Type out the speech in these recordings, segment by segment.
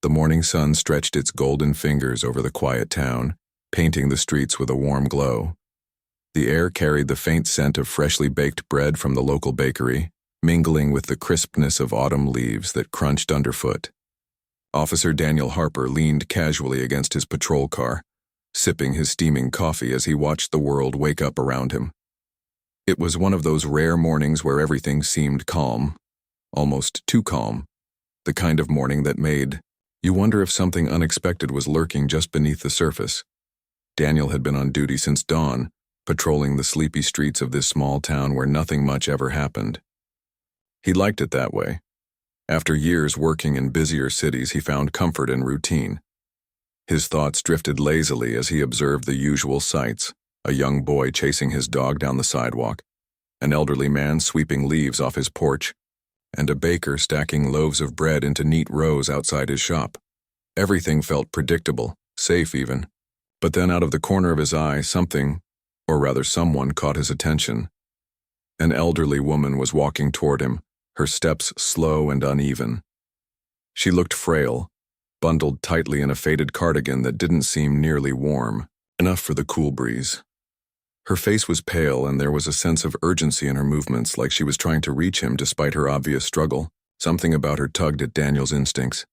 The morning sun stretched its golden fingers over the quiet town, painting the streets with a warm glow. The air carried the faint scent of freshly baked bread from the local bakery, mingling with the crispness of autumn leaves that crunched underfoot. Officer Daniel Harper leaned casually against his patrol car, sipping his steaming coffee as he watched the world wake up around him. It was one of those rare mornings where everything seemed calm, almost too calm, the kind of morning that made you wonder if something unexpected was lurking just beneath the surface. Daniel had been on duty since dawn, patrolling the sleepy streets of this small town where nothing much ever happened. He liked it that way. After years working in busier cities, he found comfort in routine. His thoughts drifted lazily as he observed the usual sights: a young boy chasing his dog down the sidewalk, an elderly man sweeping leaves off his porch, and a baker stacking loaves of bread into neat rows outside his shop. Everything felt predictable, safe even. But then out of the corner of his eye, something, or rather someone, caught his attention. An elderly woman was walking toward him, her steps slow and uneven. She looked frail, bundled tightly in a faded cardigan that didn't seem nearly warm enough for the cool breeze. Her face was pale, and there was a sense of urgency in her movements, like she was trying to reach him despite her obvious struggle. Something about her tugged at Daniel's instincts.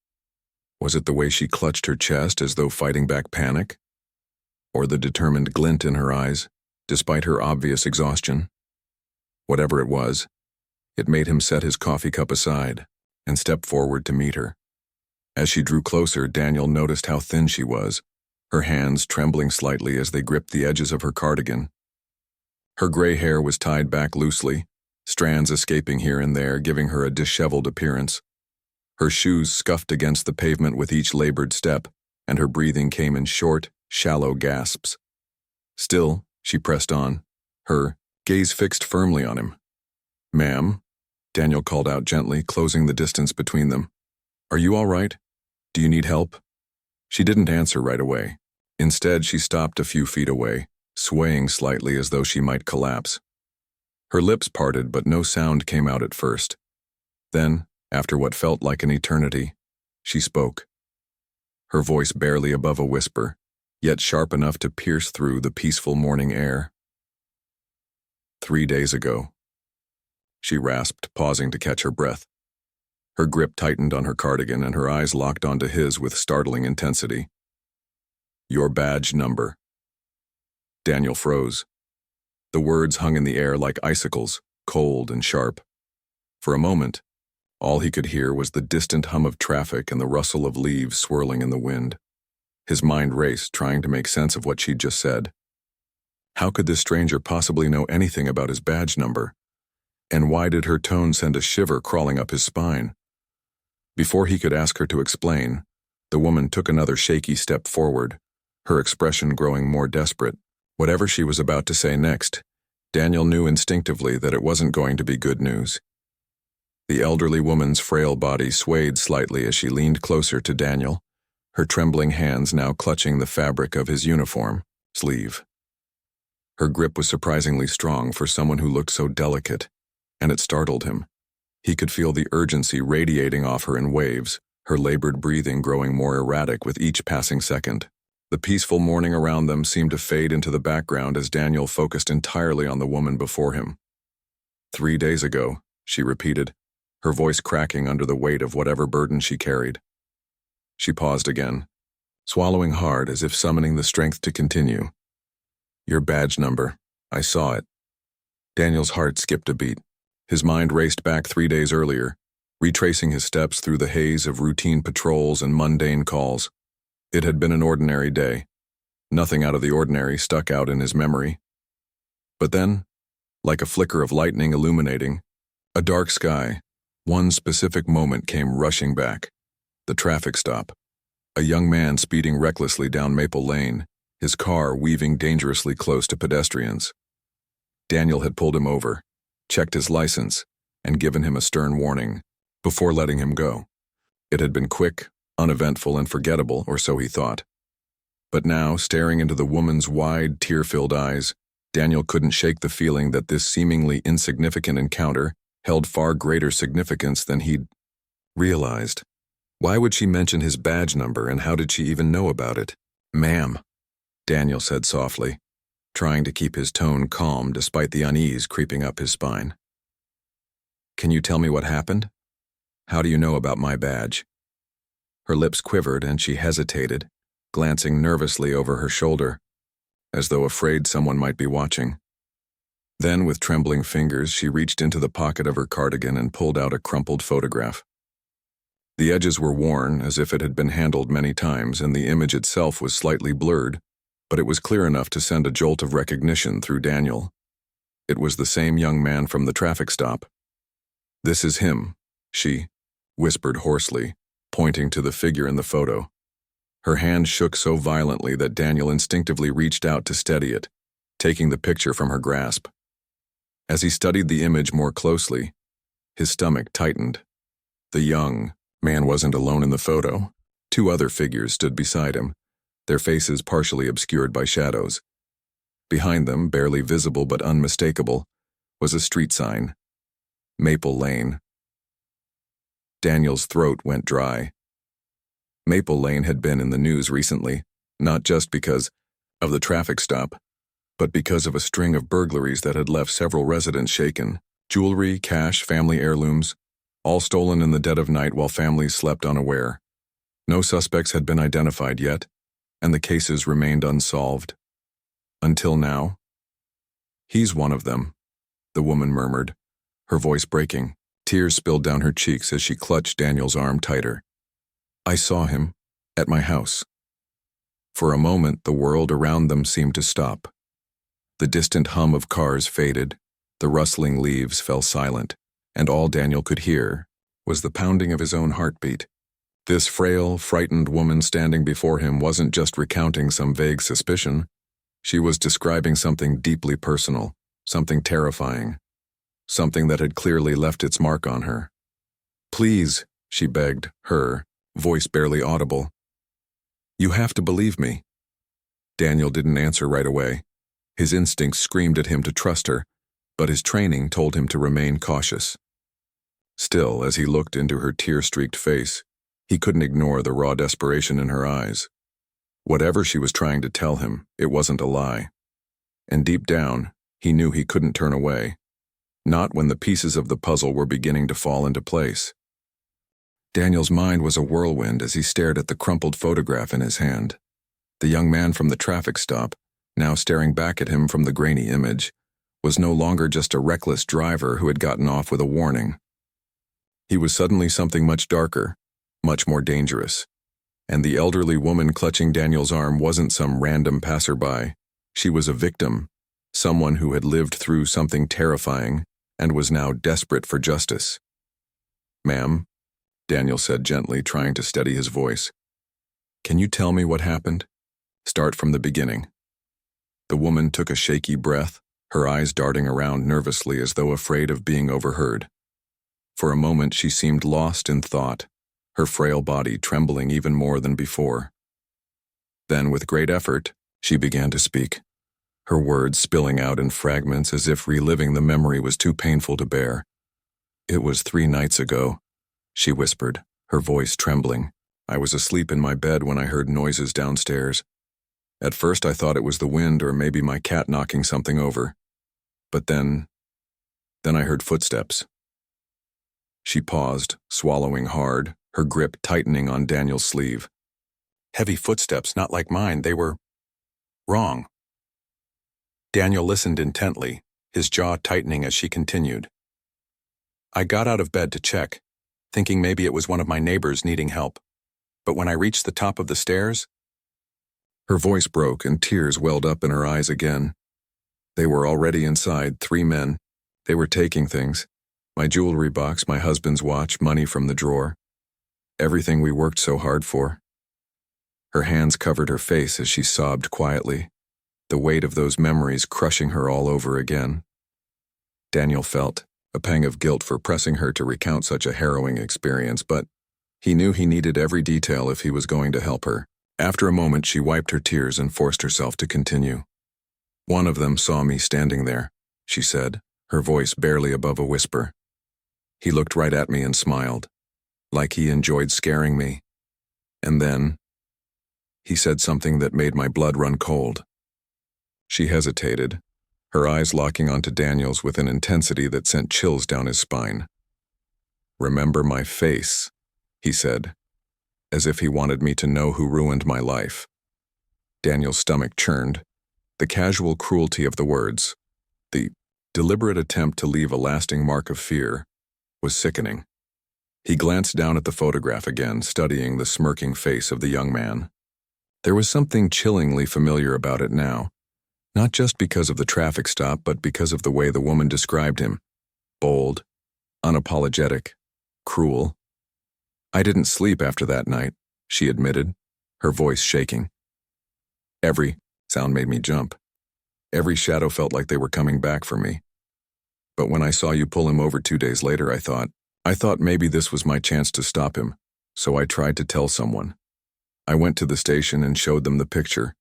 Was it the way she clutched her chest as though fighting back panic? Or the determined glint in her eyes, despite her obvious exhaustion? Whatever it was, it made him set his coffee cup aside and step forward to meet her. As she drew closer, Daniel noticed how thin she was, her hands trembling slightly as they gripped the edges of her cardigan. Her gray hair was tied back loosely, strands escaping here and there, giving her a disheveled appearance. Her shoes scuffed against the pavement with each labored step, and her breathing came in short, shallow gasps. Still, she pressed on, her gaze fixed firmly on him. "Ma'am," Daniel called out gently, closing the distance between them. "Are you all right? Do you need help?" She didn't answer right away. Instead, she stopped a few feet away, swaying slightly as though she might collapse. Her lips parted, but no sound came out at first. Then, after what felt like an eternity, she spoke. Her voice barely above a whisper, yet sharp enough to pierce through the peaceful morning air. "3 days ago," she rasped, pausing to catch her breath. Her grip tightened on her cardigan, and her eyes locked onto his with startling intensity. "Your badge number." Daniel froze. The words hung in the air like icicles, cold and sharp. For a moment, all he could hear was the distant hum of traffic and the rustle of leaves swirling in the wind. His mind raced, trying to make sense of what she'd just said. How could this stranger possibly know anything about his badge number? And why did her tone send a shiver crawling up his spine? Before he could ask her to explain, the woman took another shaky step forward, her expression growing more desperate. Whatever she was about to say next, Daniel knew instinctively that it wasn't going to be good news. The elderly woman's frail body swayed slightly as she leaned closer to Daniel, her trembling hands now clutching the fabric of his uniform sleeve. Her grip was surprisingly strong for someone who looked so delicate, and it startled him. He could feel the urgency radiating off her in waves, her labored breathing growing more erratic with each passing second. The peaceful morning around them seemed to fade into the background as Daniel focused entirely on the woman before him. "3 days ago," she repeated, her voice cracking under the weight of whatever burden she carried. She paused again, swallowing hard as if summoning the strength to continue. "Your badge number. I saw it." Daniel's heart skipped a beat. His mind raced back 3 days earlier, retracing his steps through the haze of routine patrols and mundane calls. It had been an ordinary day. Nothing out of the ordinary stuck out in his memory. But then, like a flicker of lightning illuminating a dark sky, one specific moment came rushing back. The traffic stop. A young man speeding recklessly down Maple Lane, his car weaving dangerously close to pedestrians. Daniel had pulled him over, checked his license, and given him a stern warning before letting him go. It had been quick, uneventful, and forgettable, or so he thought. But now, staring into the woman's wide, tear-filled eyes, Daniel couldn't shake the feeling that this seemingly insignificant encounter held far greater significance than he'd realized. Why would she mention his badge number, and how did she even know about it? "Ma'am," Daniel said softly, trying to keep his tone calm despite the unease creeping up his spine. "Can you tell me what happened? How do you know about my badge?" Her lips quivered and she hesitated, glancing nervously over her shoulder, as though afraid someone might be watching. Then, with trembling fingers, she reached into the pocket of her cardigan and pulled out a crumpled photograph. The edges were worn, as if it had been handled many times, and the image itself was slightly blurred, but it was clear enough to send a jolt of recognition through Daniel. It was the same young man from the traffic stop. "This is him," she whispered hoarsely, pointing to the figure in the photo. Her hand shook so violently that Daniel instinctively reached out to steady it, taking the picture from her grasp. As he studied the image more closely, his stomach tightened. The young man wasn't alone in the photo. Two other figures stood beside him, their faces partially obscured by shadows. Behind them, barely visible but unmistakable, was a street sign, Maple Lane. Daniel's throat went dry. Maple Lane had been in the news recently, not just because of the traffic stop, but because of a string of burglaries that had left several residents shaken. Jewelry, cash, family heirlooms, all stolen in the dead of night while families slept unaware. No suspects had been identified yet, and the cases remained unsolved. Until now. "He's one of them," the woman murmured, her voice breaking. Tears spilled down her cheeks as she clutched Daniel's arm tighter. "I saw him, at my house." For a moment, the world around them seemed to stop. The distant hum of cars faded, the rustling leaves fell silent, and all Daniel could hear was the pounding of his own heartbeat. This frail, frightened woman standing before him wasn't just recounting some vague suspicion. She was describing something deeply personal, something terrifying, something that had clearly left its mark on her. "Please," she begged, her voice barely audible. "You have to believe me." Daniel didn't answer right away. His instincts screamed at him to trust her, but his training told him to remain cautious. Still, as he looked into her tear-streaked face, he couldn't ignore the raw desperation in her eyes. Whatever she was trying to tell him, it wasn't a lie. And deep down, he knew he couldn't turn away. Not when the pieces of the puzzle were beginning to fall into place. Daniel's mind was a whirlwind as he stared at the crumpled photograph in his hand. The young man from the traffic stop, now staring back at him from the grainy image, was no longer just a reckless driver who had gotten off with a warning. He was suddenly something much darker, much more dangerous. And the elderly woman clutching Daniel's arm wasn't some random passerby. She was a victim, someone who had lived through something terrifying and was now desperate for justice. "Ma'am," Daniel said gently, trying to steady his voice. "Can you tell me what happened? Start from the beginning." The woman took a shaky breath, her eyes darting around nervously as though afraid of being overheard. For a moment she seemed lost in thought, her frail body trembling even more than before. Then, with great effort, she began to speak, her words spilling out in fragments as if reliving the memory was too painful to bear. "It was 3 nights ago," she whispered, her voice trembling. "I was asleep in my bed when I heard noises downstairs. At first I thought it was the wind or maybe my cat knocking something over. But then I heard footsteps." She paused, swallowing hard, her grip tightening on Daniel's sleeve. "Heavy footsteps, not like mine. They were wrong." Daniel listened intently, his jaw tightening as she continued. "I got out of bed to check, thinking maybe it was one of my neighbors needing help. But when I reached the top of the stairs..." Her voice broke and tears welled up in her eyes again. "They were already inside, 3 men. They were taking things. My jewelry box, my husband's watch, money from the drawer. Everything we worked so hard for." Her hands covered her face as she sobbed quietly, the weight of those memories crushing her all over again. Daniel felt a pang of guilt for pressing her to recount such a harrowing experience, but he knew he needed every detail if he was going to help her. After a moment, she wiped her tears and forced herself to continue. "One of them saw me standing there," she said, her voice barely above a whisper. "He looked right at me and smiled. like he enjoyed scaring me. And then, he said something that made my blood run cold. She hesitated, her eyes locking onto Daniel's with an intensity that sent chills down his spine. "Remember my face," he said, as if he wanted me to know who ruined my life. Daniel's stomach churned. The casual cruelty of the words, the deliberate attempt to leave a lasting mark of fear, was sickening. He glanced down at the photograph again, studying the smirking face of the young man. There was something chillingly familiar about it now, not just because of the traffic stop, but because of the way the woman described him. Bold, unapologetic, cruel. "I didn't sleep after that night," she admitted, her voice shaking. Every sound made me jump. Every shadow felt like they were coming back for me. But when I saw you pull him over 2 days later, I thought maybe this was my chance to stop him, so I tried to tell someone. I went to the station and showed them the picture,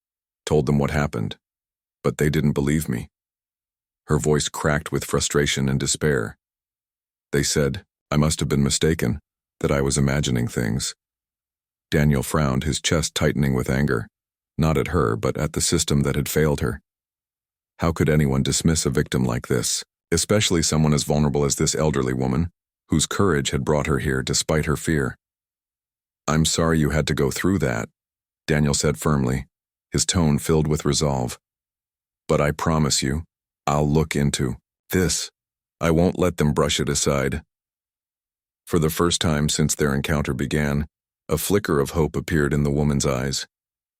told them what happened, but they didn't believe me. Her voice cracked with frustration and despair. They said I must have been mistaken, that I was imagining things. Daniel frowned, his chest tightening with anger, not at her, but at the system that had failed her. How could anyone dismiss a victim like this, especially someone as vulnerable as this elderly woman, whose courage had brought her here despite her fear? "I'm sorry you had to go through that," Daniel said firmly, his tone filled with resolve. "But I promise you, I'll look into this. I won't let them brush it aside." For the first time since their encounter began, a flicker of hope appeared in the woman's eyes.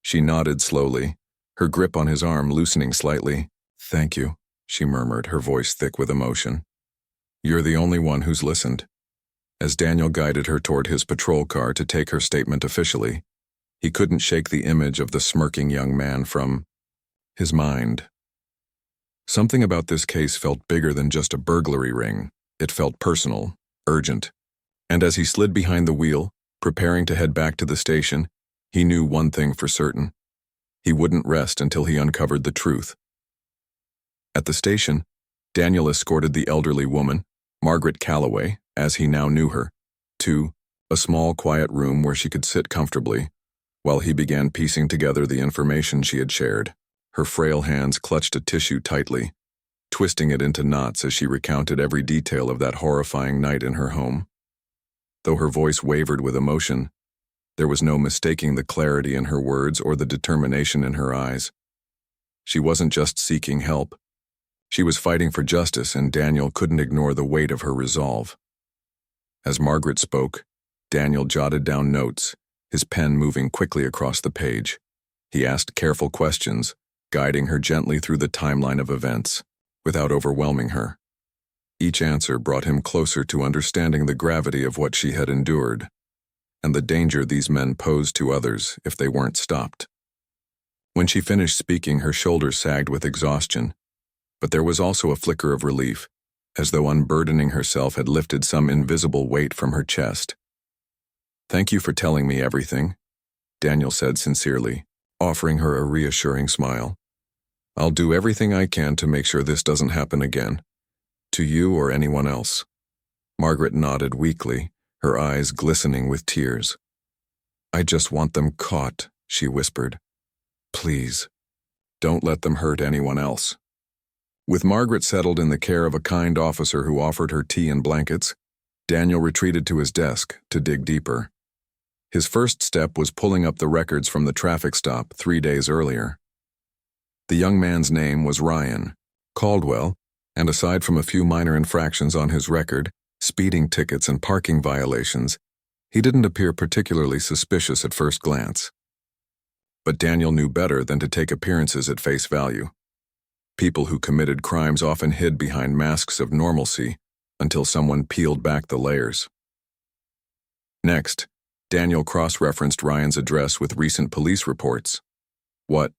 She nodded slowly, her grip on his arm loosening slightly. "Thank you," she murmured, her voice thick with emotion. "You're the only one who's listened." As Daniel guided her toward his patrol car to take her statement officially, he couldn't shake the image of the smirking young man from his mind. Something about this case felt bigger than just a burglary ring. It felt personal, urgent. And as he slid behind the wheel, preparing to head back to the station, he knew one thing for certain. He wouldn't rest until he uncovered the truth. At the station, Daniel escorted the elderly woman, Margaret Calloway, as he now knew her, to a small, quiet room where she could sit comfortably, while he began piecing together the information she had shared. Her frail hands clutched a tissue tightly, twisting it into knots as she recounted every detail of that horrifying night in her home. Though her voice wavered with emotion, there was no mistaking the clarity in her words or the determination in her eyes. She wasn't just seeking help. She was fighting for justice, and Daniel couldn't ignore the weight of her resolve. As Margaret spoke, Daniel jotted down notes, his pen moving quickly across the page. He asked careful questions, guiding her gently through the timeline of events, without overwhelming her. Each answer brought him closer to understanding the gravity of what she had endured, and the danger these men posed to others if they weren't stopped. When she finished speaking, her shoulders sagged with exhaustion, but there was also a flicker of relief, as though unburdening herself had lifted some invisible weight from her chest. "Thank you for telling me everything," Daniel said sincerely, offering her a reassuring smile. "I'll do everything I can to make sure this doesn't happen again, to you or anyone else." Margaret nodded weakly, her eyes glistening with tears. "I just want them caught," she whispered. "Please, don't let them hurt anyone else." With Margaret settled in the care of a kind officer who offered her tea and blankets, Daniel retreated to his desk to dig deeper. His first step was pulling up the records from the traffic stop 3 days earlier. The young man's name was Ryan Caldwell, and aside from a few minor infractions on his record, speeding tickets and parking violations, he didn't appear particularly suspicious at first glance. But Daniel knew better than to take appearances at face value. People who committed crimes often hid behind masks of normalcy until someone peeled back the layers. Next, Daniel cross-referenced Ryan's address with recent police reports. What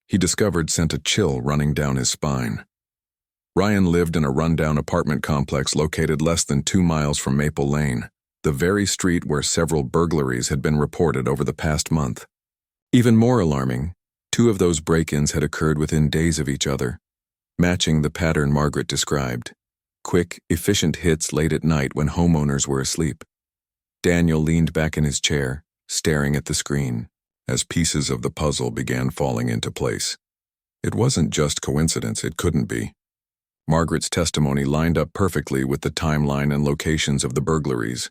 he discovered sent a chill running down his spine. Ryan lived in a rundown apartment complex located less than 2 miles from Maple Lane, the very street where several burglaries had been reported over the past month. Even more alarming, 2 of those break-ins had occurred within days of each other, matching the pattern Margaret described. Quick, efficient hits late at night when homeowners were asleep. Daniel leaned back in his chair, staring at the screen, as pieces of the puzzle began falling into place. It wasn't just coincidence, it couldn't be. Margaret's testimony lined up perfectly with the timeline and locations of the burglaries.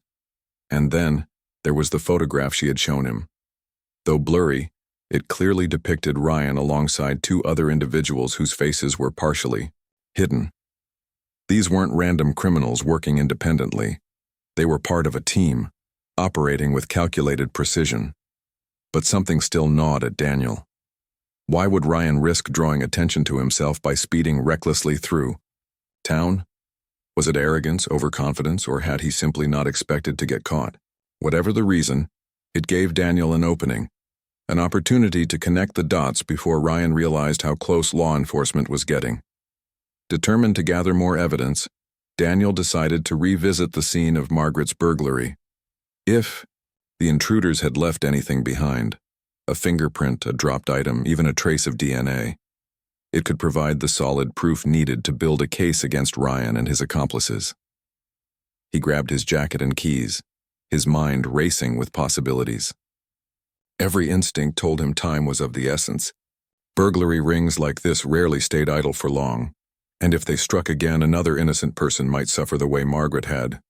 And then, there was the photograph she had shown him. Though blurry, it clearly depicted Ryan alongside two other individuals whose faces were partially hidden. These weren't random criminals working independently. They were part of a team, operating with calculated precision. But something still gnawed at Daniel. Why would Ryan risk drawing attention to himself by speeding recklessly through town? Was it arrogance, overconfidence, or had he simply not expected to get caught? Whatever the reason, it gave Daniel an opening, an opportunity to connect the dots before Ryan realized how close law enforcement was getting. Determined to gather more evidence, Daniel decided to revisit the scene of Margaret's burglary. If the intruders had left anything behind, a fingerprint, a dropped item, even a trace of DNA, it could provide the solid proof needed to build a case against Ryan and his accomplices. He grabbed his jacket and keys, his mind racing with possibilities. Every instinct told him time was of the essence. Burglary rings like this rarely stayed idle for long, and if they struck again, another innocent person might suffer the way Margaret had.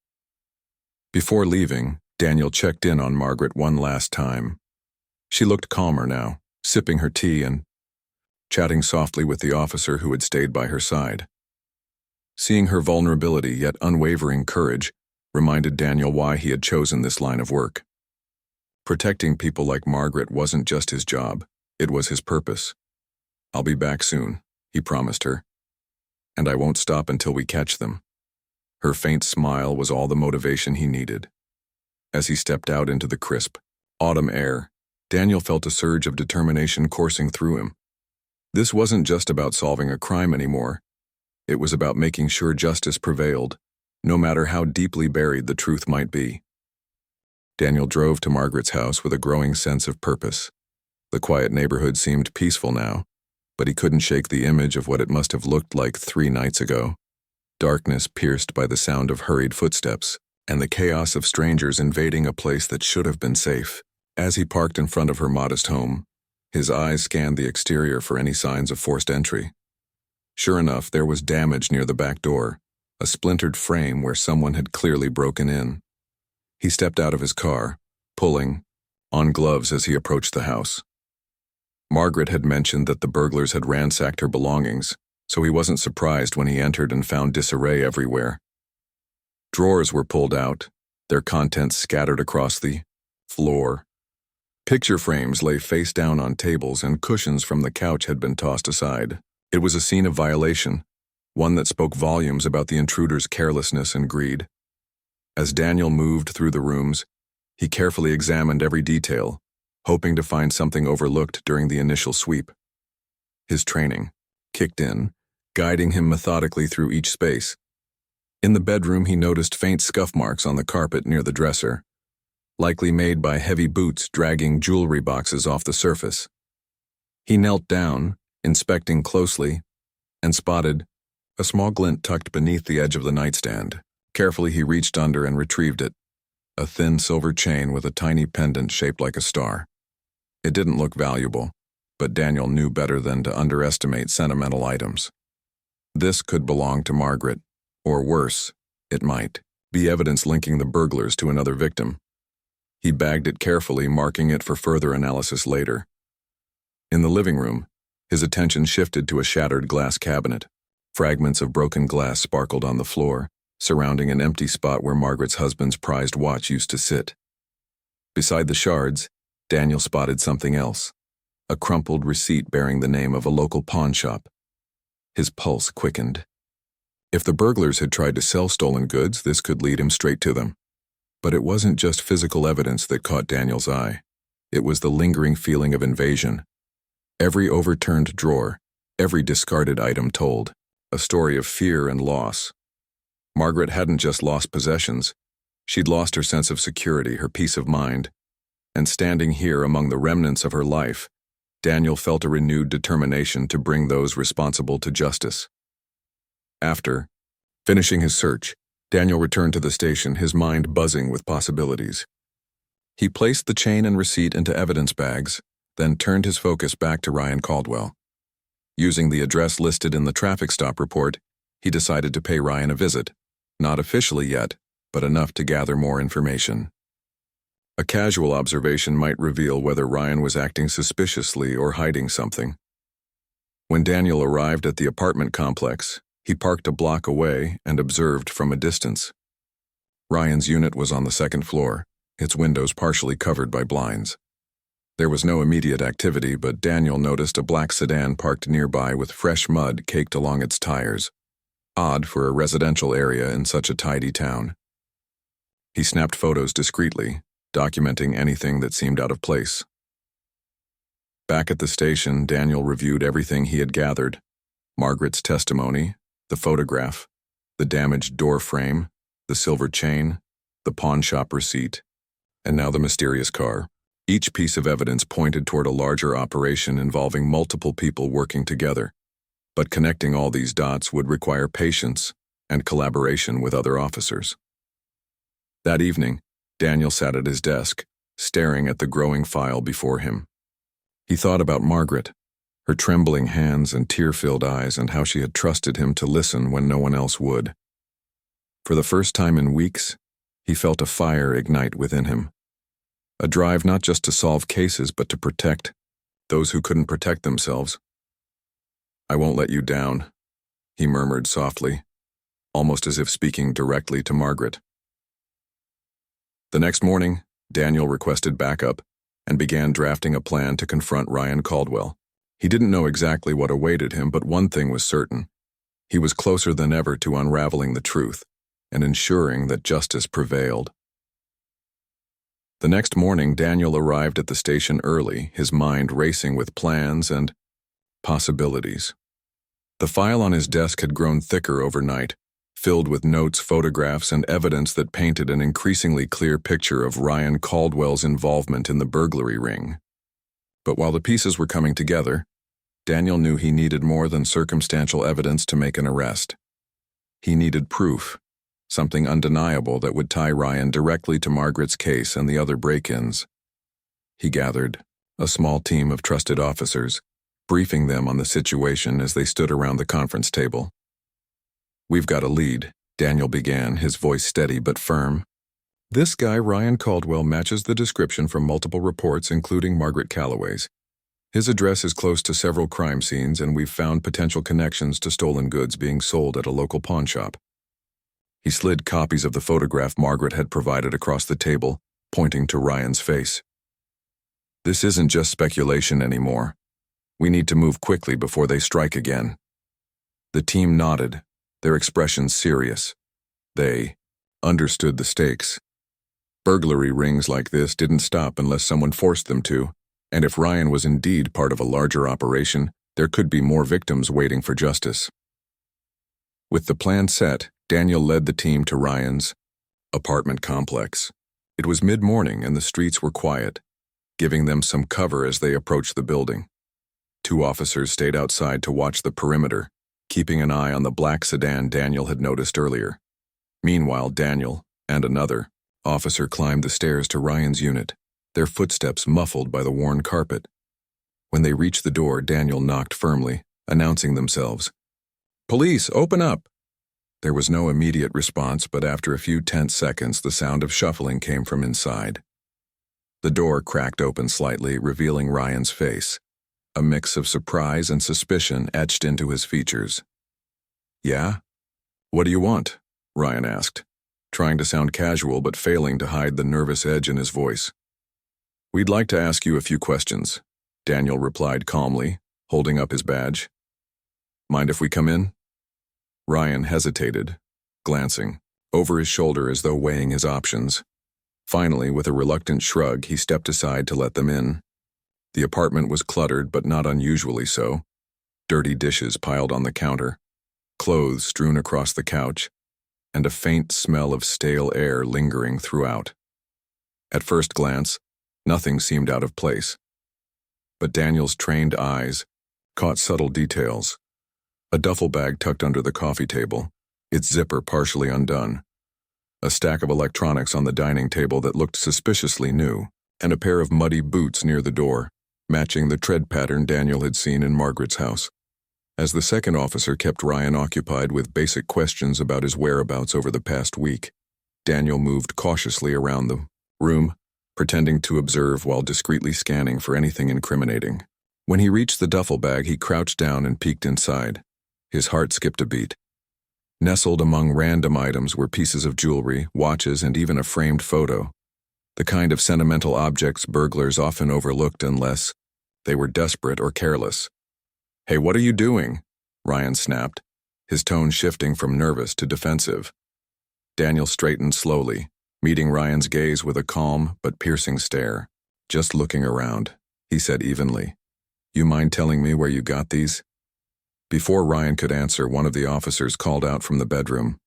Before leaving, Daniel checked in on Margaret one last time. She looked calmer now, sipping her tea and chatting softly with the officer who had stayed by her side. Seeing her vulnerability yet unwavering courage reminded Daniel why he had chosen this line of work. Protecting people like Margaret wasn't just his job, it was his purpose. "I'll be back soon," he promised her. "And I won't stop until we catch them." Her faint smile was all the motivation he needed. As he stepped out into the crisp, autumn air, Daniel felt a surge of determination coursing through him. This wasn't just about solving a crime anymore. It was about making sure justice prevailed, no matter how deeply buried the truth might be. Daniel drove to Margaret's house with a growing sense of purpose. The quiet neighborhood seemed peaceful now, but he couldn't shake the image of what it must have looked like 3 nights ago. Darkness pierced by the sound of hurried footsteps, and the chaos of strangers invading a place that should have been safe. As he parked in front of her modest home, his eyes scanned the exterior for any signs of forced entry. Sure enough, there was damage near the back door, a splintered frame where someone had clearly broken in. He stepped out of his car, pulling on gloves as he approached the house. Margaret had mentioned that the burglars had ransacked her belongings, so he wasn't surprised when he entered and found disarray everywhere. Drawers were pulled out, their contents scattered across the floor. Picture frames lay face down on tables and cushions from the couch had been tossed aside. It was a scene of violation, one that spoke volumes about the intruder's carelessness and greed. As Daniel moved through the rooms, he carefully examined every detail, hoping to find something overlooked during the initial sweep. His training kicked in, guiding him methodically through each space. In the bedroom, he noticed faint scuff marks on the carpet near the dresser, likely made by heavy boots dragging jewelry boxes off the surface. He knelt down, inspecting closely, and spotted a small glint tucked beneath the edge of the nightstand. Carefully, he reached under and retrieved it, a thin silver chain with a tiny pendant shaped like a star. It didn't look valuable, but Daniel knew better than to underestimate sentimental items. This could belong to Margaret, or worse, it might be evidence linking the burglars to another victim. He bagged it carefully, marking it for further analysis later. In the living room, his attention shifted to a shattered glass cabinet. Fragments of broken glass sparkled on the floor, surrounding an empty spot where Margaret's husband's prized watch used to sit. Beside the shards, Daniel spotted something else, a crumpled receipt bearing the name of a local pawn shop. His pulse quickened. If the burglars had tried to sell stolen goods, this could lead him straight to them. But it wasn't just physical evidence that caught Daniel's eye. It was the lingering feeling of invasion. Every overturned drawer, every discarded item told a story of fear and loss. Margaret hadn't just lost possessions. She'd lost her sense of security, her peace of mind. And standing here among the remnants of her life, Daniel felt a renewed determination to bring those responsible to justice. After finishing his search, Daniel returned to the station, his mind buzzing with possibilities. He placed the chain and receipt into evidence bags, then turned his focus back to Ryan Caldwell. Using the address listed in the traffic stop report, he decided to pay Ryan a visit, not officially yet, but enough to gather more information. A casual observation might reveal whether Ryan was acting suspiciously or hiding something. When Daniel arrived at the apartment complex, he parked a block away and observed from a distance. Ryan's unit was on the second floor, its windows partially covered by blinds. There was no immediate activity, but Daniel noticed a black sedan parked nearby with fresh mud caked along its tires. Odd for a residential area in such a tidy town. He snapped photos discreetly, documenting anything that seemed out of place. Back at the station, Daniel reviewed everything he had gathered: Margaret's testimony, the photograph, the damaged door frame, the silver chain, the pawn shop receipt, and now the mysterious car. Each piece of evidence pointed toward a larger operation involving multiple people working together, but connecting all these dots would require patience and collaboration with other officers. That evening, Daniel sat at his desk, staring at the growing file before him. He thought about Margaret, her trembling hands and tear-filled eyes, and how she had trusted him to listen when no one else would. For the first time in weeks, he felt a fire ignite within him. A drive not just to solve cases, but to protect those who couldn't protect themselves. "I won't let you down," he murmured softly, almost as if speaking directly to Margaret. The next morning, Daniel requested backup and began drafting a plan to confront Ryan Caldwell. He didn't know exactly what awaited him, but one thing was certain. He was closer than ever to unraveling the truth and ensuring that justice prevailed. The next morning, Daniel arrived at the station early, his mind racing with plans and possibilities. The file on his desk had grown thicker overnight, filled with notes, photographs, and evidence that painted an increasingly clear picture of Ryan Caldwell's involvement in the burglary ring. But while the pieces were coming together, Daniel knew he needed more than circumstantial evidence to make an arrest. He needed proof, something undeniable that would tie Ryan directly to Margaret's case and the other break-ins. He gathered a small team of trusted officers, briefing them on the situation as they stood around the conference table. "We've got a lead," Daniel began, his voice steady but firm. "This guy, Ryan Caldwell, matches the description from multiple reports, including Margaret Calloway's. His address is close to several crime scenes, and we've found potential connections to stolen goods being sold at a local pawn shop." He slid copies of the photograph Margaret had provided across the table, pointing to Ryan's face. "This isn't just speculation anymore. We need to move quickly before they strike again." The team nodded, their expressions serious. They understood the stakes. Burglary rings like this didn't stop unless someone forced them to, and if Ryan was indeed part of a larger operation, there could be more victims waiting for justice. With the plan set, Daniel led the team to Ryan's apartment complex. It was mid-morning and the streets were quiet, giving them some cover as they approached the building. 2 officers stayed outside to watch the perimeter, keeping an eye on the black sedan Daniel had noticed earlier. Meanwhile, Daniel and another officer climbed the stairs to Ryan's unit, their footsteps muffled by the worn carpet. When they reached the door, Daniel knocked firmly, announcing themselves. "Police, open up!" There was no immediate response, but after a few tense seconds, the sound of shuffling came from inside. The door cracked open slightly, revealing Ryan's face, a mix of surprise and suspicion etched into his features. "Yeah? What do you want?" Ryan asked, trying to sound casual but failing to hide the nervous edge in his voice. "We'd like to ask you a few questions," Daniel replied calmly, holding up his badge. "Mind if we come in?" Ryan hesitated, glancing over his shoulder as though weighing his options. Finally, with a reluctant shrug, he stepped aside to let them in. The apartment was cluttered, but not unusually so. Dirty dishes piled on the counter, clothes strewn across the couch, and a faint smell of stale air lingering throughout. At first glance, nothing seemed out of place. But Daniel's trained eyes caught subtle details. A duffel bag tucked under the coffee table, its zipper partially undone. a stack of electronics on the dining table that looked suspiciously new, and a pair of muddy boots near the door, matching the tread pattern Daniel had seen in Margaret's house. As the second officer kept Ryan occupied with basic questions about his whereabouts over the past week, Daniel moved cautiously around the room, pretending to observe while discreetly scanning for anything incriminating. When he reached the duffel bag, he crouched down and peeked inside. His heart skipped a beat. Nestled among random items were pieces of jewelry, watches, and even a framed photo, the kind of sentimental objects burglars often overlooked unless they were desperate or careless. "Hey, what are you doing?" Ryan snapped, his tone shifting from nervous to defensive. Daniel straightened slowly, meeting Ryan's gaze with a calm but piercing stare. "Just looking around," he said evenly. "You mind telling me where you got these?" Before Ryan could answer, one of the officers called out from the bedroom,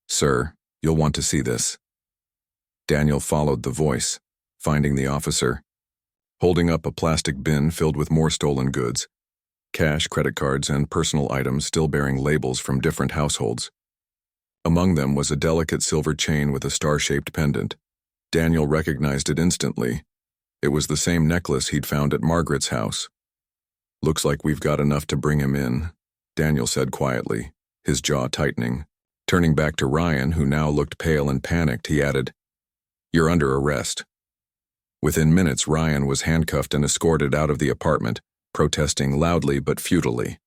"Sir, you'll want to see this." Daniel followed the voice, finding the officer holding up a plastic bin filled with more stolen goods, cash, credit cards, and personal items still bearing labels from different households. Among them was a delicate silver chain with a star-shaped pendant. Daniel recognized it instantly. It was the same necklace he'd found at Margaret's house. "Looks like we've got enough to bring him in," Daniel said quietly, his jaw tightening. Turning back to Ryan, who now looked pale and panicked, he added, "You're under arrest." Within minutes, Ryan was handcuffed and escorted out of the apartment, protesting loudly but futilely.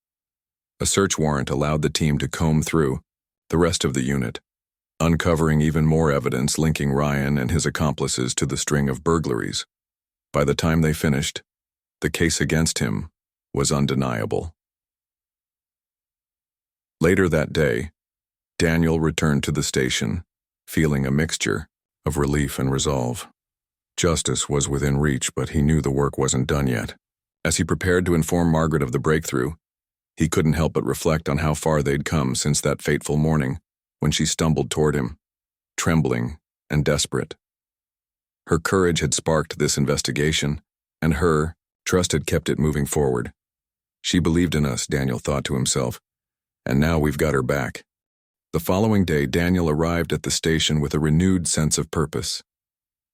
A search warrant allowed the team to comb through the rest of the unit, uncovering even more evidence linking Ryan and his accomplices to the string of burglaries. By the time they finished, the case against him was undeniable. Later that day, Daniel returned to the station, feeling a mixture of relief and resolve. Justice was within reach, but he knew the work wasn't done yet. As he prepared to inform Margaret of the breakthrough, he couldn't help but reflect on how far they'd come since that fateful morning when she stumbled toward him, trembling and desperate. Her courage had sparked this investigation, and her trust had kept it moving forward. She believed in us, Daniel thought to himself, and now we've got her back. The following day, Daniel arrived at the station with a renewed sense of purpose.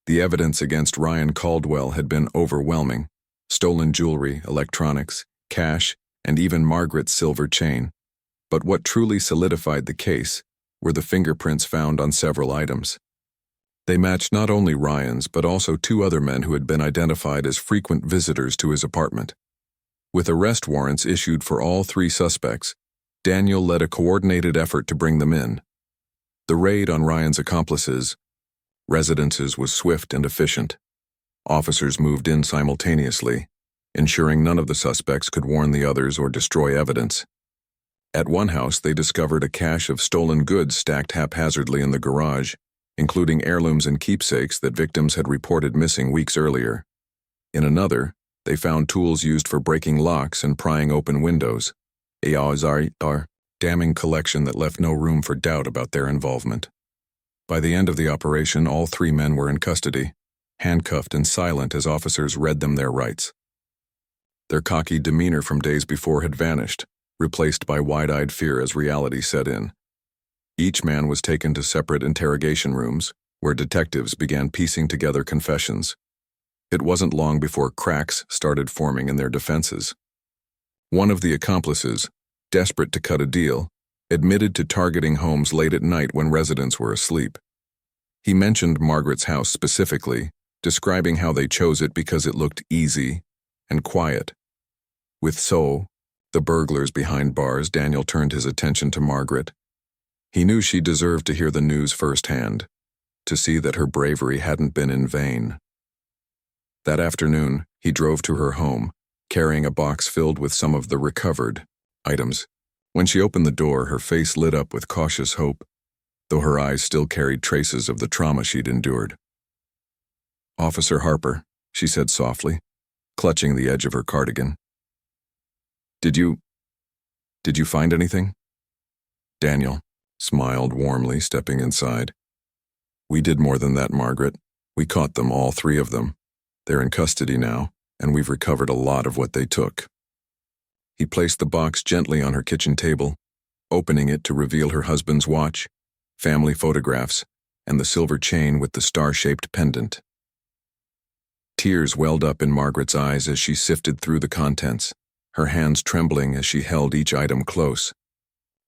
The evidence against Ryan Caldwell had been overwhelming: stolen jewelry, electronics, cash, and even Margaret's silver chain. But what truly solidified the case were the fingerprints found on several items. They matched not only Ryan's, but also two other men who had been identified as frequent visitors to his apartment. With arrest warrants issued for all three suspects, Daniel led a coordinated effort to bring them in. The raid on Ryan's accomplices' residences was swift and efficient. Officers moved in simultaneously, ensuring none of the suspects could warn the others or destroy evidence. At one house, they discovered a cache of stolen goods stacked haphazardly in the garage, including heirlooms and keepsakes that victims had reported missing weeks earlier. In another, they found tools used for breaking locks and prying open windows, a damning collection that left no room for doubt about their involvement. By the end of the operation, all three men were in custody, handcuffed and silent as officers read them their rights. Their cocky demeanor from days before had vanished, replaced by wide-eyed fear as reality set in. Each man was taken to separate interrogation rooms, where detectives began piecing together confessions. It wasn't long before cracks started forming in their defenses. One of the accomplices, desperate to cut a deal, admitted to targeting homes late at night when residents were asleep. He mentioned Margaret's house specifically, describing how they chose it because it looked easy and quiet. With the burglars behind bars, Daniel turned his attention to Margaret. He knew she deserved to hear the news firsthand, to see that her bravery hadn't been in vain. That afternoon, he drove to her home, carrying a box filled with some of the recovered items. When she opened the door, her face lit up with cautious hope, though her eyes still carried traces of the trauma she'd endured. "Officer Harper," she said softly, clutching the edge of her cardigan. Did you find anything?" Daniel smiled warmly, stepping inside. "We did more than that, Margaret. We caught them, all three of them. They're in custody now, and we've recovered a lot of what they took." He placed the box gently on her kitchen table, opening it to reveal her husband's watch, family photographs, and the silver chain with the star-shaped pendant. Tears welled up in Margaret's eyes as she sifted through the contents, her hands trembling as she held each item close.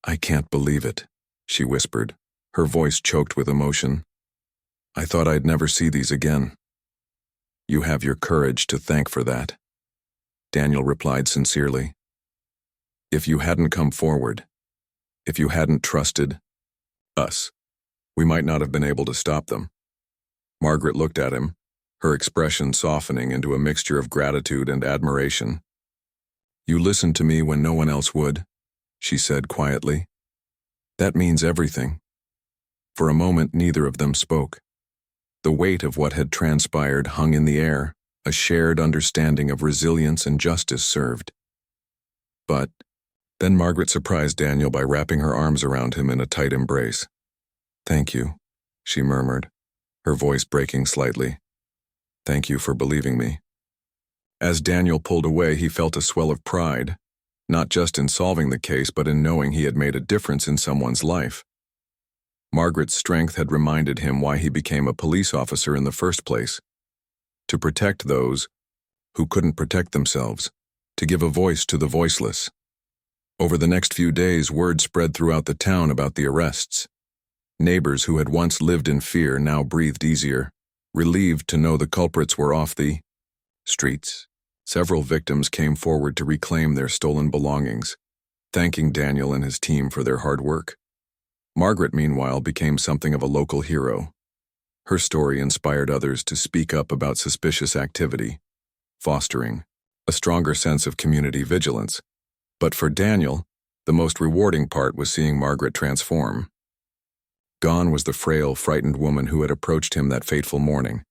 "I can't believe it," she whispered, her voice choked with emotion. "I thought I'd never see these again." "You have your courage to thank for that," Daniel replied sincerely. "If you hadn't come forward, if you hadn't trusted us, we might not have been able to stop them." Margaret looked at him, her expression softening into a mixture of gratitude and admiration. "You listened to me when no one else would," she said quietly. "That means everything." For a moment, neither of them spoke. The weight of what had transpired hung in the air, a shared understanding of resilience and justice served. But then Margaret surprised Daniel by wrapping her arms around him in a tight embrace. "Thank you," she murmured, her voice breaking slightly. "Thank you for believing me." As Daniel pulled away, he felt a swell of pride, not just in solving the case, but in knowing he had made a difference in someone's life. Margaret's strength had reminded him why he became a police officer in the first place: to protect those who couldn't protect themselves, to give a voice to the voiceless. Over the next few days, word spread throughout the town about the arrests. Neighbors who had once lived in fear now breathed easier, relieved to know the culprits were off the streets. Several victims came forward to reclaim their stolen belongings, thanking Daniel and his team for their hard work. Margaret, meanwhile, became something of a local hero. Her story inspired others to speak up about suspicious activity, fostering a stronger sense of community vigilance. But for Daniel, the most rewarding part was seeing Margaret transform. Gone was the frail, frightened woman who had approached him that fateful morning.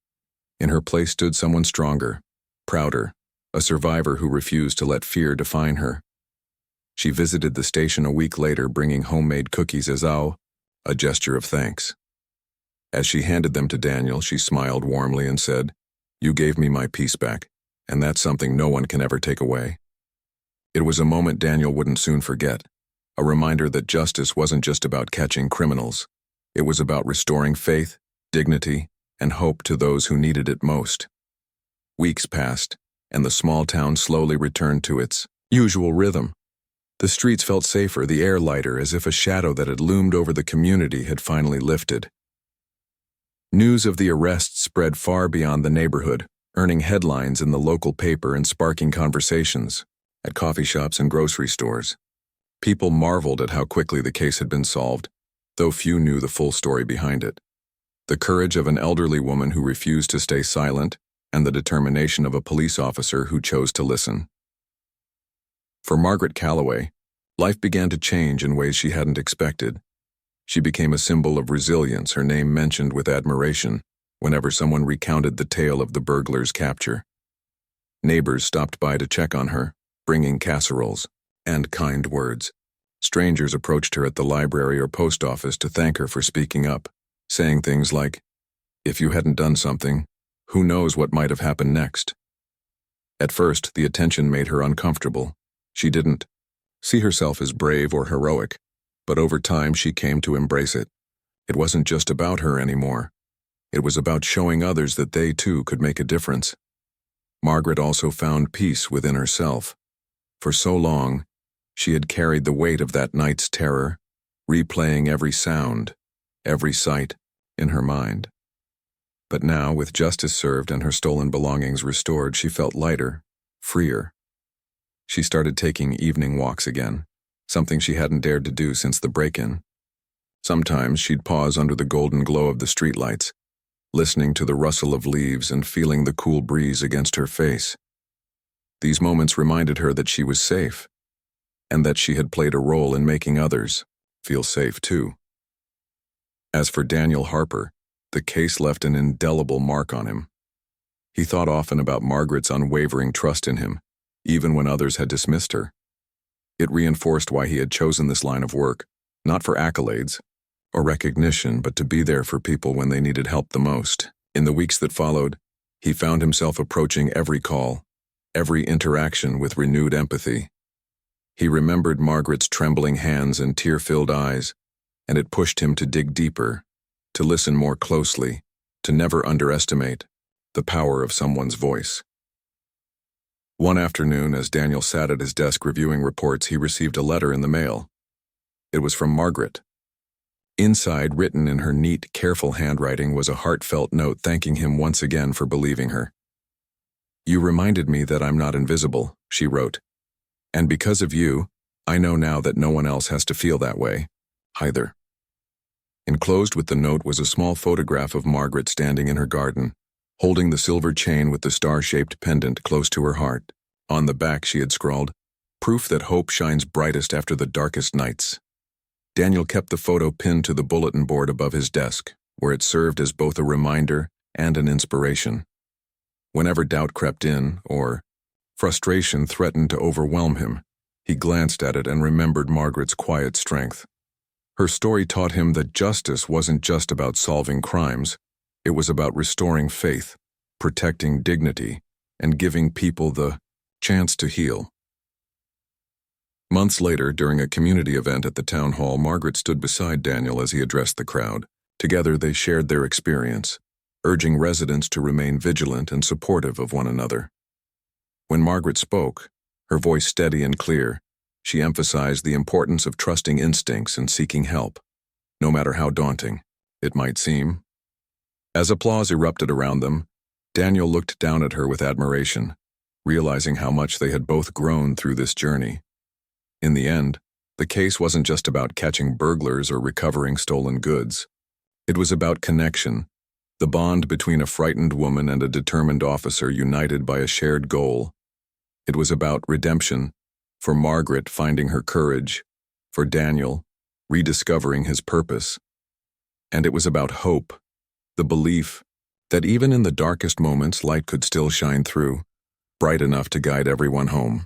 In her place stood someone stronger, prouder, a survivor who refused to let fear define her. She visited the station a week later, bringing homemade cookies as a gesture of thanks. As she handed them to Daniel, she smiled warmly and said, "You gave me my peace back, and that's something no one can ever take away." It was a moment Daniel wouldn't soon forget, a reminder that justice wasn't just about catching criminals. It was about restoring faith, dignity, and hope to those who needed it most. Weeks passed, and the small town slowly returned to its usual rhythm. The streets felt safer, the air lighter, as if a shadow that had loomed over the community had finally lifted. News of the arrests spread far beyond the neighborhood, earning headlines in the local paper and sparking conversations at coffee shops and grocery stores. People marveled at how quickly the case had been solved, though few knew the full story behind it. The courage of an elderly woman who refused to stay silent, and the determination of a police officer who chose to listen. For Margaret Calloway, life began to change in ways she hadn't expected. She became a symbol of resilience, her name mentioned with admiration whenever someone recounted the tale of the burglar's capture. Neighbors stopped by to check on her, bringing casseroles and kind words. Strangers approached her at the library or post office to thank her for speaking up, saying things like, "If you hadn't done something, who knows what might have happened next?" At first, the attention made her uncomfortable. She didn't see herself as brave or heroic, but over time she came to embrace it. It wasn't just about her anymore. It was about showing others that they too could make a difference. Margaret also found peace within herself. For so long, she had carried the weight of that night's terror, replaying every sound, every sight in her mind. But now, with justice served and her stolen belongings restored, she felt lighter, freer. She started taking evening walks again, something she hadn't dared to do since the break-in. Sometimes she'd pause under the golden glow of the streetlights, listening to the rustle of leaves and feeling the cool breeze against her face. These moments reminded her that she was safe, and that she had played a role in making others feel safe too. As for Daniel Harper, the case left an indelible mark on him. He thought often about Margaret's unwavering trust in him, even when others had dismissed her. It reinforced why he had chosen this line of work, not for accolades or recognition, but to be there for people when they needed help the most. In the weeks that followed, he found himself approaching every call, every interaction with renewed empathy. He remembered Margaret's trembling hands and tear-filled eyes, and it pushed him to dig deeper, to listen more closely, to never underestimate the power of someone's voice. One afternoon, as Daniel sat at his desk reviewing reports, he received a letter in the mail. It was from Margaret. Inside, written in her neat, careful handwriting, was a heartfelt note thanking him once again for believing her. "You reminded me that I'm not invisible," she wrote. "And because of you, I know now that no one else has to feel that way, either." Enclosed with the note was a small photograph of Margaret standing in her garden, holding the silver chain with the star-shaped pendant close to her heart. On the back she had scrawled, "Proof that hope shines brightest after the darkest nights." Daniel kept the photo pinned to the bulletin board above his desk, where it served as both a reminder and an inspiration. Whenever doubt crept in, or frustration threatened to overwhelm him, he glanced at it and remembered Margaret's quiet strength. Her story taught him that justice wasn't just about solving crimes. It was about restoring faith, protecting dignity, and giving people the chance to heal. Months later, during a community event at the town hall, Margaret stood beside Daniel as he addressed the crowd. Together they shared their experience, urging residents to remain vigilant and supportive of one another. When Margaret spoke, her voice steady and clear, she emphasized the importance of trusting instincts and seeking help, no matter how daunting it might seem. As applause erupted around them, Daniel looked down at her with admiration, realizing how much they had both grown through this journey. In the end, the case wasn't just about catching burglars or recovering stolen goods. It was about connection, the bond between a frightened woman and a determined officer united by a shared goal. It was about redemption, for Margaret finding her courage, for Daniel rediscovering his purpose. And it was about hope, the belief that even in the darkest moments light could still shine through, bright enough to guide everyone home.